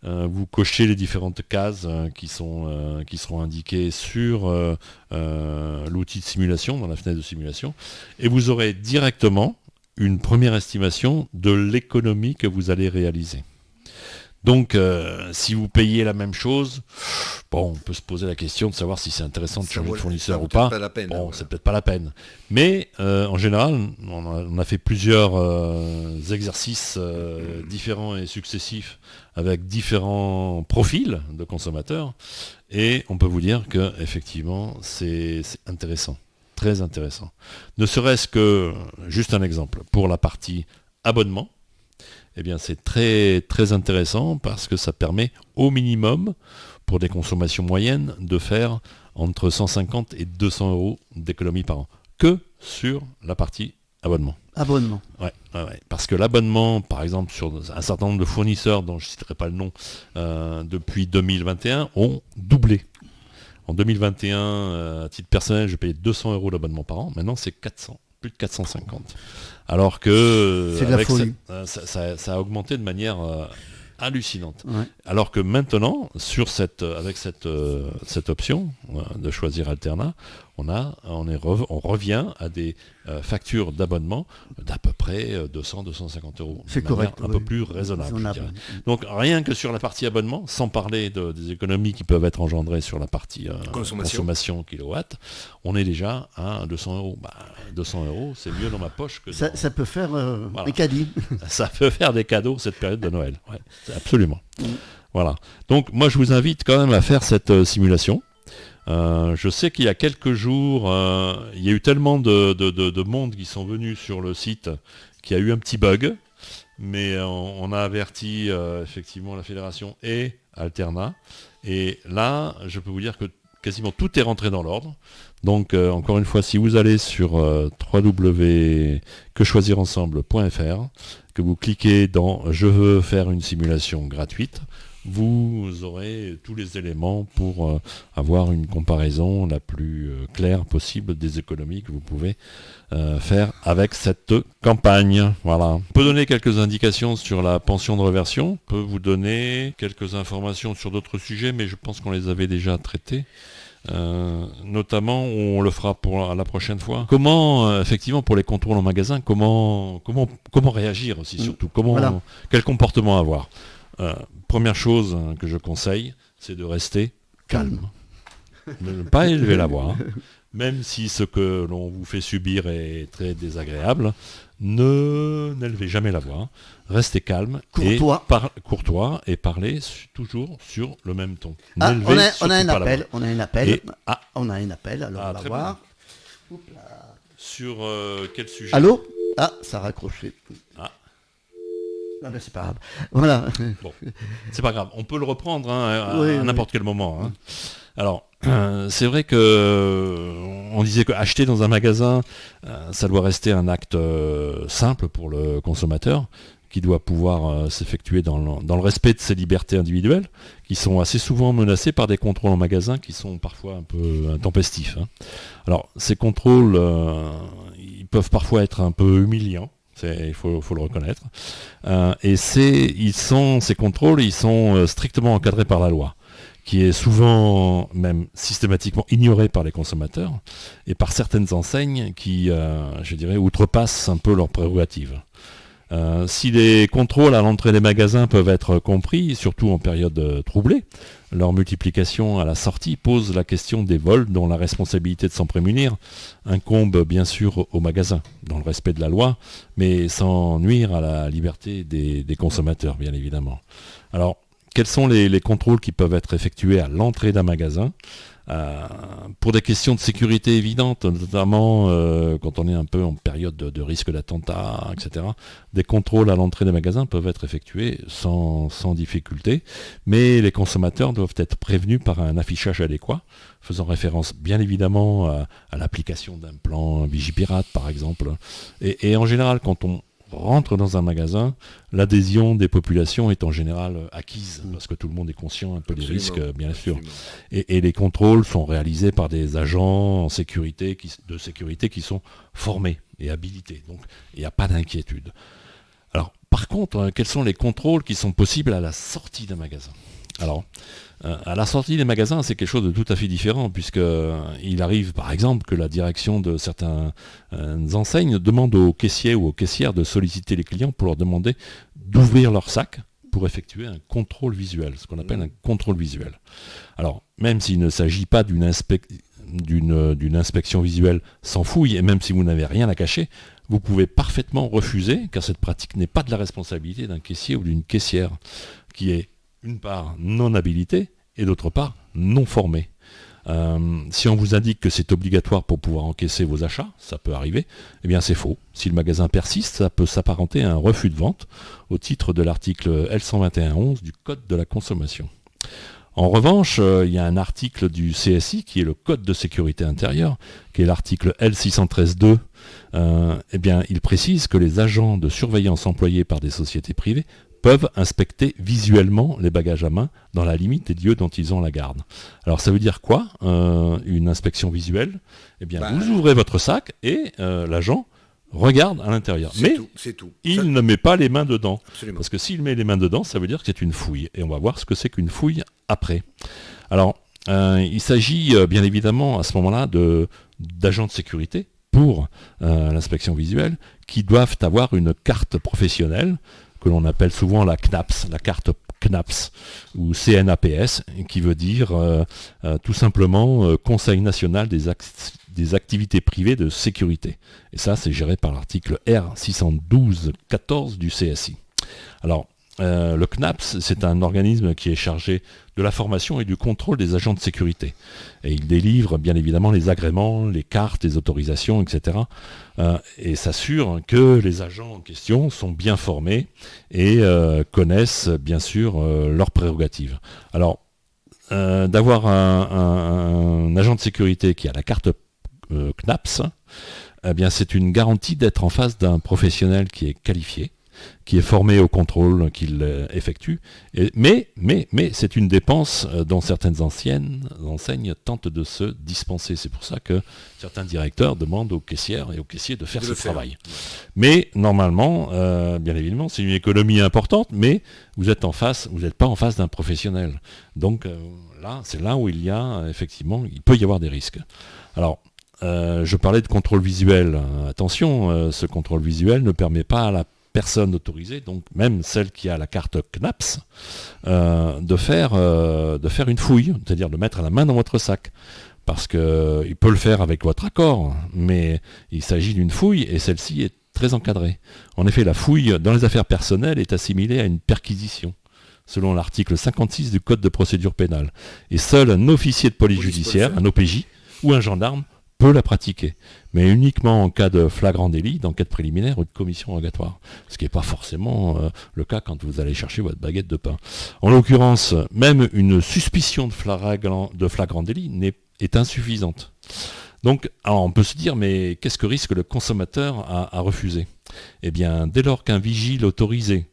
Vous cochez les différentes cases qui seront indiquées sur l'outil de simulation, dans la fenêtre de simulation, et vous aurez directement une première estimation de l'économie que vous allez réaliser. Donc, si vous payez la même chose, bon, on peut se poser la question de savoir si c'est intéressant de changer de fournisseur ou pas. Bon, c'est peut-être pas la peine. Mais en général, on a fait plusieurs exercices différents et successifs avec différents profils de consommateurs, et on peut vous dire que effectivement, c'est intéressant, très intéressant. Ne serait-ce que, juste un exemple, pour la partie abonnement. Eh bien, c'est très, très intéressant parce que ça permet au minimum, pour des consommations moyennes, de faire entre 150 et 200 euros d'économie par an. Que sur la partie abonnement. Abonnement. Ouais. Parce que l'abonnement, par exemple, sur un certain nombre de fournisseurs, dont je ne citerai pas le nom, depuis 2021, ont doublé. En 2021, à titre personnel, je payais 200 euros d'abonnement par an. Maintenant, c'est 400. Plus de 450. Alors que c'est de la folie. Ça a augmenté de manière hallucinante. Ouais. Alors que maintenant, avec cette option de choisir Alterna, on revient à des factures d'abonnement d'à peu près 200-250 euros. C'est correct. Un peu plus raisonnable. Je dirais. Donc rien que sur la partie abonnement, sans parler des économies qui peuvent être engendrées sur la partie consommation kilowatt, on est déjà à 200 euros. 200 euros, c'est mieux dans ma poche que ça peut faire des cadeaux. Ça peut faire des cadeaux cette période de Noël. Ouais, absolument. Voilà. Donc moi je vous invite quand même à faire cette simulation. Je sais qu'il y a quelques jours, il y a eu tellement de monde qui sont venus sur le site qu'il y a eu un petit bug, mais on a averti effectivement la fédération et Alterna, et là je peux vous dire que quasiment tout est rentré dans l'ordre. Donc encore une fois, si vous allez sur www.quechoisirensemble.fr, que vous cliquez dans « Je veux faire une simulation gratuite », vous aurez tous les éléments pour avoir une comparaison la plus claire possible des économies que vous pouvez faire avec cette campagne. Voilà. On peut donner quelques indications sur la pension de réversion, on peut vous donner quelques informations sur d'autres sujets, mais je pense qu'on les avait déjà traités. Notamment, on le fera pour la prochaine fois. Comment, effectivement, pour les contrôles en magasin, comment réagir aussi, surtout, quel comportement avoir. Première chose que je conseille, c'est de rester calme. De ne pas élever la voix. Même si ce que l'on vous fait subir est très désagréable, n'élevez jamais la voix. Restez calme, courtois et parlez toujours sur le même ton. On a un appel. On a un appel, alors on va voir. Sur quel sujet? Allô? Ça a raccroché. C'est pas grave. Voilà. Bon, c'est pas grave. On peut le reprendre à n'importe quel moment. Alors, c'est vrai que on disait qu'acheter dans un magasin, ça doit rester un acte simple pour le consommateur, qui doit pouvoir s'effectuer dans le respect de ses libertés individuelles, qui sont assez souvent menacées par des contrôles en magasin qui sont parfois un peu intempestifs. Alors, ces contrôles, ils peuvent parfois être un peu humiliants. Il faut le reconnaître. Et ces contrôles, ils sont strictement encadrés par la loi, qui est souvent, même systématiquement, ignorée par les consommateurs et par certaines enseignes qui, je dirais, outrepassent un peu leurs prérogatives. Si les contrôles à l'entrée des magasins peuvent être compris, surtout en période troublée, leur multiplication à la sortie pose la question des vols dont la responsabilité de s'en prémunir incombe bien sûr au magasin, dans le respect de la loi, mais sans nuire à la liberté des consommateurs, bien évidemment. Alors, quels sont les contrôles qui peuvent être effectués à l'entrée d'un magasin ? Pour des questions de sécurité évidentes, notamment quand on est un peu en période de risque d'attentat, etc., des contrôles à l'entrée des magasins peuvent être effectués sans difficulté, mais les consommateurs doivent être prévenus par un affichage adéquat, faisant référence bien évidemment à l'application d'un plan Vigipirate par exemple. Et en général, quand on rentre dans un magasin, l'adhésion des populations est en général acquise, parce que tout le monde est conscient un peu des risques, bien sûr. Et les contrôles sont réalisés par des agents de sécurité qui sont formés et habilités. Donc, il n'y a pas d'inquiétude. Alors, par contre, quels sont les contrôles qui sont possibles à la sortie d'un magasin ? Alors, à la sortie des magasins, c'est quelque chose de tout à fait différent, puisqu'il arrive, par exemple, que la direction de certaines enseignes demande aux caissiers ou aux caissières de solliciter les clients pour leur demander d'ouvrir leur sac pour effectuer un contrôle visuel, ce qu'on appelle un contrôle visuel. Alors, même s'il ne s'agit pas d'une inspection visuelle sans fouille, et même si vous n'avez rien à cacher, vous pouvez parfaitement refuser, car cette pratique n'est pas de la responsabilité d'un caissier ou d'une caissière, qui est, d'une part, non habilité, et d'autre part, non formé. Si on vous indique que c'est obligatoire pour pouvoir encaisser vos achats, ça peut arriver, eh bien c'est faux. Si le magasin persiste, ça peut s'apparenter à un refus de vente au titre de l'article L121-11 du Code de la consommation. En revanche, il y a un article du CSI qui est le Code de sécurité intérieure, qui est l'article L613-2. Eh bien, il précise que les agents de surveillance employés par des sociétés privées peuvent inspecter visuellement les bagages à main dans la limite des lieux dont ils ont la garde. Alors ça veut dire quoi, une inspection visuelle ? Eh bien, vous ouvrez votre sac et l'agent regarde à l'intérieur. Mais c'est tout. Il ne met pas les mains dedans. Absolument. Parce que s'il met les mains dedans, ça veut dire que c'est une fouille. Et on va voir ce que c'est qu'une fouille après. Alors, il s'agit bien évidemment à ce moment-là d'agents de sécurité pour l'inspection visuelle qui doivent avoir une carte professionnelle que l'on appelle souvent la CNAPS, la carte CNAPS ou CNAPS, qui veut dire tout simplement Conseil national des activités privées de sécurité. Et ça, c'est géré par l'article R612-14 du CSI. Alors, le CNAPS, c'est un organisme qui est chargé de la formation et du contrôle des agents de sécurité. Et il délivre bien évidemment les agréments, les cartes, les autorisations, etc. Et s'assure que les agents en question sont bien formés et connaissent bien sûr leurs prérogatives. Alors, d'avoir un agent de sécurité qui a la carte CNAPS, eh bien, c'est une garantie d'être en face d'un professionnel qui est qualifié, qui est formé au contrôle qu'il effectue, mais c'est une dépense dont certaines enseignes tentent de se dispenser. C'est pour ça que certains directeurs demandent aux caissières et aux caissiers de faire ce travail. Mais normalement, bien évidemment, c'est une économie importante, mais vous n'êtes pas en face d'un professionnel. Donc là, c'est là où il peut y avoir des risques. Alors, je parlais de contrôle visuel. Attention, ce contrôle visuel ne permet pas à la personne autorisée, donc même celle qui a la carte CNAPS, de faire une fouille, c'est-à-dire de mettre la main dans votre sac. Parce qu'il peut le faire avec votre accord, mais il s'agit d'une fouille et celle-ci est très encadrée. En effet, la fouille dans les affaires personnelles est assimilée à une perquisition, selon l'article 56 du Code de procédure pénale. Et seul un officier de police judiciaire, un OPJ, ou un gendarme peut la pratiquer, mais uniquement en cas de flagrant délit, d'enquête préliminaire ou de commission rogatoire, ce qui n'est pas forcément le cas quand vous allez chercher votre baguette de pain. En l'occurrence, même une suspicion de flagrant délit est insuffisante. Donc, alors on peut se dire, mais qu'est-ce que risque le consommateur à refuser ? Eh bien, dès lors qu'un vigile autorisé,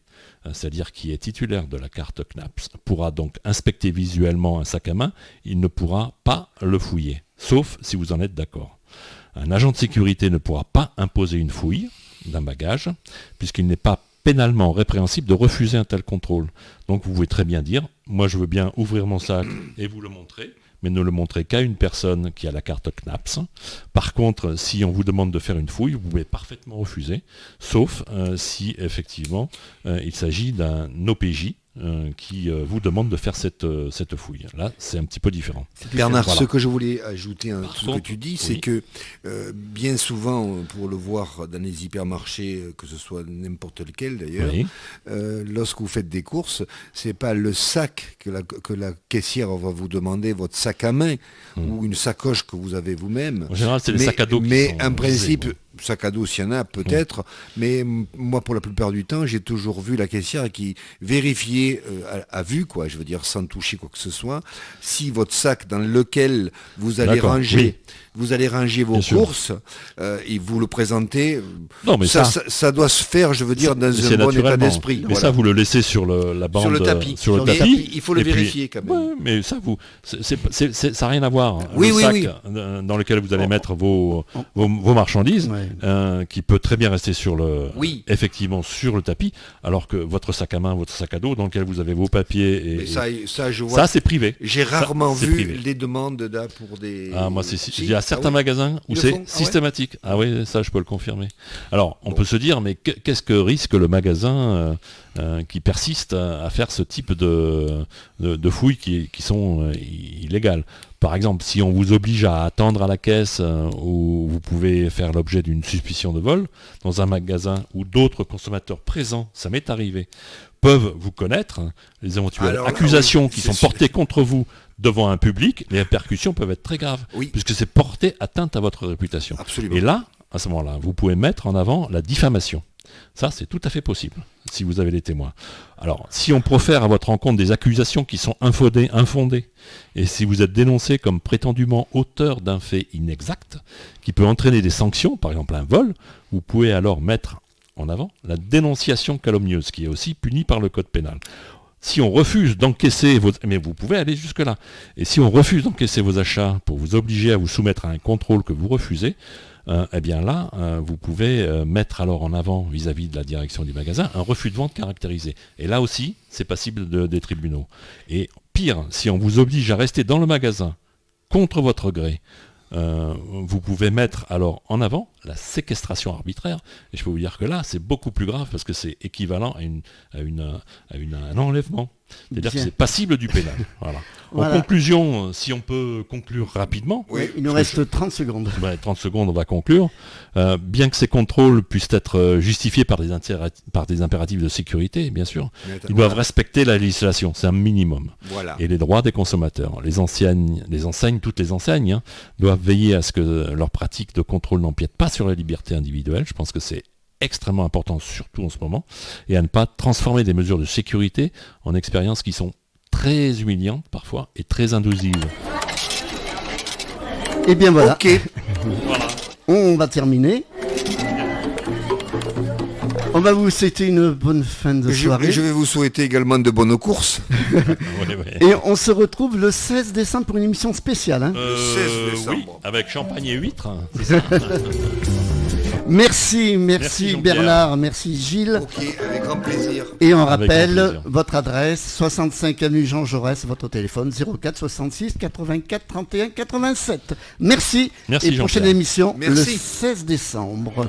c'est-à-dire qui est titulaire de la carte CNAPS, pourra donc inspecter visuellement un sac à main, il ne pourra pas le fouiller, sauf si vous en êtes d'accord. Un agent de sécurité ne pourra pas imposer une fouille d'un bagage, puisqu'il n'est pas pénalement répréhensible de refuser un tel contrôle. Donc vous pouvez très bien dire, moi je veux bien ouvrir mon sac et vous le montrer, mais ne le montrez qu'à une personne qui a la carte CNAPS. Par contre, si on vous demande de faire une fouille, vous pouvez parfaitement refuser, sauf si effectivement il s'agit d'un OPJ qui vous demande de faire cette fouille. Là, c'est un petit peu différent. Bernard, ce que je voulais ajouter à ce que tu dis, c'est que bien souvent, pour le voir dans les hypermarchés, que ce soit n'importe lequel d'ailleurs, lorsque vous faites des courses, c'est pas le sac que la caissière va vous demander, votre sac à main ou une sacoche que vous avez vous-même. En général, c'est les sacs à dos qui sont mais en principe, sac à dos, s'il y en a peut-être, mais moi, pour la plupart du temps, j'ai toujours vu la caissière qui vérifiait à vue, quoi, je veux dire, sans toucher quoi que ce soit, si votre sac dans lequel vous allez ranger vos courses, et vous le présentez, non, mais ça doit se faire, je veux dire, dans un bon état d'esprit. Mais ça, vous le laissez sur la bande, sur le tapis. Il faut le vérifier quand même. Ouais, mais ça, ça n'a rien à voir. Le sac dans lequel vous allez mettre vos marchandises, qui peut très bien rester effectivement sur le tapis, alors que votre sac à main, votre sac à dos, dans lequel vous avez vos papiers, je vois. Ça, c'est privé. J'ai rarement vu les demandes là pour des. Ah, moi, il y a certains magasins où c'est systématique. Ah oui, ça, je peux le confirmer. Alors, on peut se dire, mais qu'est-ce que risque le magasin qui persiste à faire ce type de fouilles qui sont illégales? Par exemple, si on vous oblige à attendre à la caisse où vous pouvez faire l'objet d'une suspicion de vol, dans un magasin où d'autres consommateurs présents, ça m'est arrivé, peuvent vous connaître, les éventuelles accusations qui sont portées contre vous devant un public, les répercussions peuvent être très graves, puisque c'est porter atteinte à votre réputation. Absolument. Et là, à ce moment-là, vous pouvez mettre en avant la diffamation. Ça, c'est tout à fait possible, si vous avez des témoins. Alors, si on profère à votre encontre des accusations qui sont infondées, et si vous êtes dénoncé comme prétendument auteur d'un fait inexact, qui peut entraîner des sanctions, par exemple un vol, vous pouvez alors mettre en avant la dénonciation calomnieuse, qui est aussi punie par le code pénal. Si on refuse d'encaisser mais vous pouvez aller jusque-là. Et si on refuse d'encaisser vos achats pour vous obliger à vous soumettre à un contrôle que vous refusez, eh bien là, vous pouvez mettre alors en avant vis-à-vis de la direction du magasin un refus de vente caractérisé. Et là aussi, c'est passible des tribunaux. Et pire, si on vous oblige à rester dans le magasin contre votre gré, vous pouvez mettre alors en avant la séquestration arbitraire. Et je peux vous dire que là, c'est beaucoup plus grave parce que c'est équivalent à un enlèvement. C'est-à-dire que c'est passible du pénal. Voilà. En conclusion, si on peut conclure rapidement... Oui, il nous reste 30 secondes. 30 secondes, on va conclure. Bien que ces contrôles puissent être justifiés par des impératifs de sécurité, bien sûr, ils doivent respecter la législation, c'est un minimum. Voilà. Et les droits des consommateurs. Toutes les enseignes doivent veiller à ce que leurs pratiques de contrôle n'empiètent pas sur la liberté individuelle. Je pense que c'est extrêmement important, surtout en ce moment, et à ne pas transformer des mesures de sécurité en expériences qui sont très humiliantes parfois et très intrusives. Et bien voilà. Ok. Voilà. On va terminer. On va vous souhaiter une bonne fin de soirée. Je vais vous souhaiter également de bonnes courses. Et on se retrouve le 16 décembre pour une émission spéciale. Le 16 décembre. Oui, avec champagne et huîtres. C'est ça. Merci Bernard, merci Gilles. Ok, avec grand plaisir. Et on rappelle votre adresse, 65 avenue Jean Jaurès, votre téléphone 04 66 84 31 87. Merci et prochaine émission le 16 décembre.